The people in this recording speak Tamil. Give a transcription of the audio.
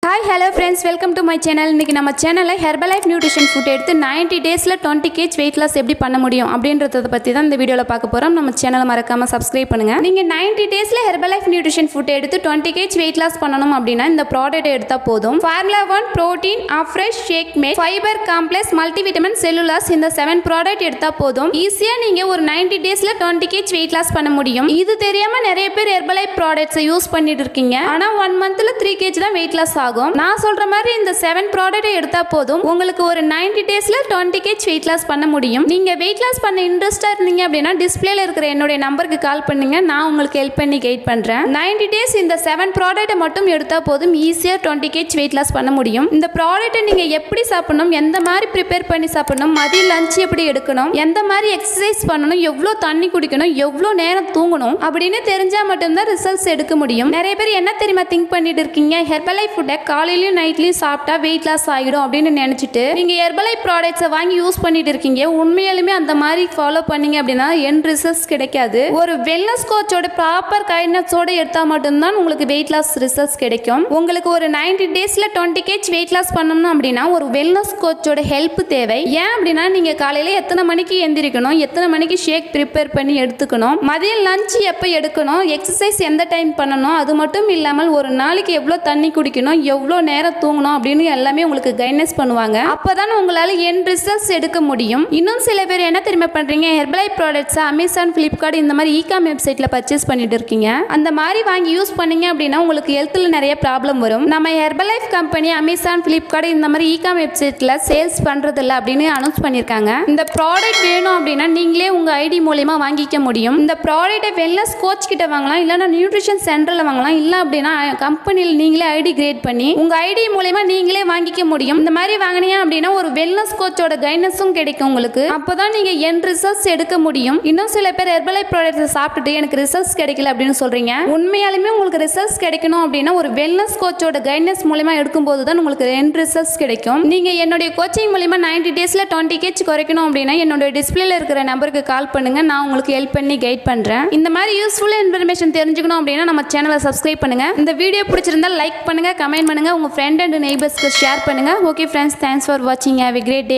Hi hello friends, welcome to my channel. இன்னைக்கு நம்ம சேனல்ல Herbalife Nutrition Food எடுத்து 90 daysல 20 kg weight loss எப்படி பண்ண முடியும் அப்படின்றத பத்தி தான் இந்த வீடியோல பார்க்க போறோம். நம்ம சேனலை மறக்காம subscribe பண்ணுங்க. நீங்க 90 daysல Herbalife Nutrition Food எடுத்து 20 kg weight loss பண்ணனும் அப்படினா இந்த ப்ராடக்ட் எடுத்தா போதும். Formula 1 protein, afresh shake made, fiber complex, multivitamin, cellulose இந்த 7 ப்ராடக்ட் எடுத்தா போதும். ஈஸியா நீங்க ஒரு 90 daysல 20 kg weight loss பண்ண முடியும். இது தெரியாம நிறைய பேர் Herbalife products யூஸ் பண்ணிட்டு இருக்கீங்க. ஆனா 1 monthல 3 kg தான் weight loss ஆகும். நான் சொல்ற மாதிரி இந்த 7 ப்ராடக்ட் எடுத்தா போதும் உங்களுக்கு ஒரு 90 டேஸ்ல 20 kg weight loss பண்ண முடியும். நீங்க weight loss பண்ண இன்ட்ரஸ்டா இருந்தீங்க அப்படினா டிஸ்ப்ளேல இருக்கிற என்னோட நம்பருக்கு கால் பண்ணுங்க. நான் உங்களுக்கு ஹெல்ப் பண்ணி கைட் பண்றேன். 90 டேஸ் இந்த 7 ப்ராடக்ட் மட்டும் எடுத்தா போதும் ஈஸியா 20 kg weight loss பண்ண முடியும். இந்த ப்ராடக்ட் நீங்க எப்படி சாப்பிடணும், எந்த மாதிரி ப்ரிப்பேர் பண்ணி சாப்பிடணும், மதிய லஞ்ச் எப்படி எடுக்கணும், எந்த மாதிரி எக்சர்சைஸ் பண்ணணும், எவ்வளவு தண்ணி குடிக்கணும், எவ்வளவு நேரம் தூங்கணும் அப்படின்னு தெரிஞ்சா மட்டும் தான் ரிசல்ட்ஸ் எடுக்க முடியும். நிறைய பேர் என்ன தெரியுமா திங்க் பண்ணிட்டு இருக்கீங்க, ஹெர்பலைஃப் ஃபுட் காலையிலயும் நைட்லயும் சாப்பிட்டா வெயிட் லாஸ் ஆகிடும் அப்படின்னு நினைச்சிட்டு நீங்க ஹெர்பலைஃப் ப்ராடக்ட்ஸை வாங்கி யூஸ் பண்ணிட்டு இருக்கீங்க. உண்மையாலுமே அந்த மாதிரி ஃபாலோ பண்ணீங்க அப்படின்னா எண்ட் ரிசல்ட்ஸ் கிடைக்காது. ஒரு வெல்னஸ் கோச்சோட ப்ராப்பர் கைட்னஸோட எடுத்தா மட்டும்தான் உங்களுக்கு வெயிட் லாஸ் ரிசல்ட்ஸ் கிடைக்கும். உங்களுக்கு ஒரு 90 டேஸ்ல 20 kg வெயிட் லாஸ் பண்ணணும் அப்படின்னா ஒரு வெல்னஸ் கோச்சோட ஹெல்ப் தேவை. ஏன் அப்படின்னா நீங்க காலையில எத்தனை மணிக்கு எந்திரிக்கணும், எத்தனை மணிக்கு ஷேக் ப்ரிப்பேர் பண்ணி எடுத்துக்கணும், மதியம் லஞ்ச் எப்போ எடுக்கணும், எக்ஸசைஸ் எந்த டைம் பண்ணணும், அது மட்டும் இல்லாமல் ஒரு நாளைக்கு எவ்வளோ தண்ணி குடிக்கணும், எவ்வளோ நேரம் தூங்கணும் அப்படின்னு எல்லாமே உங்களுக்கு கைடன்ஸ் பண்ணுவாங்க. அப்பதான் உங்களால எண்ட் ரிசல்ட்ஸ் எடுக்க முடியும். இன்னும் சில பேர் என்ன தெரியுமா பண்றீங்க, ஹெர்பலைஃப் ப்ராடக்ட்ஸ் அமேசான், ஃபிளிப்கார்ட் இந்த மாதிரி இ-காம் வெப்சைட்ல பர்ச்சேஸ் பண்ணிட்டு இருக்கீங்க. அந்த மாதிரி வாங்கி யூஸ் பண்ணீங்க அப்படின்னா உங்களுக்கு ஹெல்த்ல நிறைய ப்ராப்ளம் வரும். நம்ம ஹெர்பலைஃப் கம்பெனி அமேசான், ஃபிளிப்கார்ட் இந்த மாதிரி இ-காம் வெப்சைட்ல சேல்ஸ் பண்றது இல்ல அப்படின்னு அனௌன்ஸ் பண்ணிருக்காங்க. இந்த ப்ராடக்ட் வேணும் அப்படின்னா நீங்களே உங்க ஐடி மூலமா வாங்கிக்க முடியும். இந்த ப்ராடக்ட்டை வெல்னஸ் கோச் கிட்ட வாங்கலாம், இல்லைன்னா நியூட்ரிஷன் சென்டர்ல வாங்கலாம், இல்ல அப்படின்னா கம்பெனியில் நீங்களே ஐடி கிரியேட் பண்ணி உங்க ஐடி மூலமா நீங்களே வாங்கிக்க முடியும். இந்த மாதிரி வாங்கினீங்க அப்படின்னா ஒரு வெல்னஸ் கோச்சோட கைடன்ஸும் கிடைக்கும் உங்களுக்கு. அப்பதான் நீங்க எண்ட் ரிசல்ட்ஸ் எடுக்க முடியும். இன்னும் சில பேர் ஹெர்பலைஃப் ப்ராடக்ட்ஸ் சாப்பிட்டுட்டு எனக்கு ரிசல்ட்ஸ் கிடைக்கல அப்படின்னு சொல்றீங்க. உண்மையாலுமே உங்களுக்கு ரிசல்ட்ஸ் கிடைக்கணும் அப்படின்னா ஒரு வெல்னஸ் கோச்சோட கைடன்ஸ் மூலமா எடுக்கும்போது தான் உங்களுக்கு எண்ட் ரிசல்ட்ஸ் கிடைக்கும். நீங்க என்னுடைய கோச்சிங் மூலமா 90 டேஸ்ல 20 kg குறைக்கணும் அப்படின்னா என்னோட டிஸ்பிளேல இருக்கிற நம்பருக்கு கால் பண்ணுங்க. நான் உங்களுக்கு ஹெல்ப் பண்ணி கைட் பண்றேன். இந்த மாதிரி யூஸ்ஃபுல் இன்ஃபர்மேஷன் தெரிஞ்சுக்கணும் அப்படின்னா நம்ம சேனலை சப்ஸ்கிரைப் பண்ணுங்க. இந்த வீடியோ பிடிச்சிருந்தா லைக் பண்ணுங்க, கமெண்ட் பண்ணுங்க, உங்க ஃப்ரெண்ட் அண்ட் நெய்பர்ஸ்க்கு ஷேர் பண்ணுங்க. ஓகே ஃப்ரெண்ட்ஸ், தேங்க்ஸ் ஃபார் வாட்சிங். Have a great day.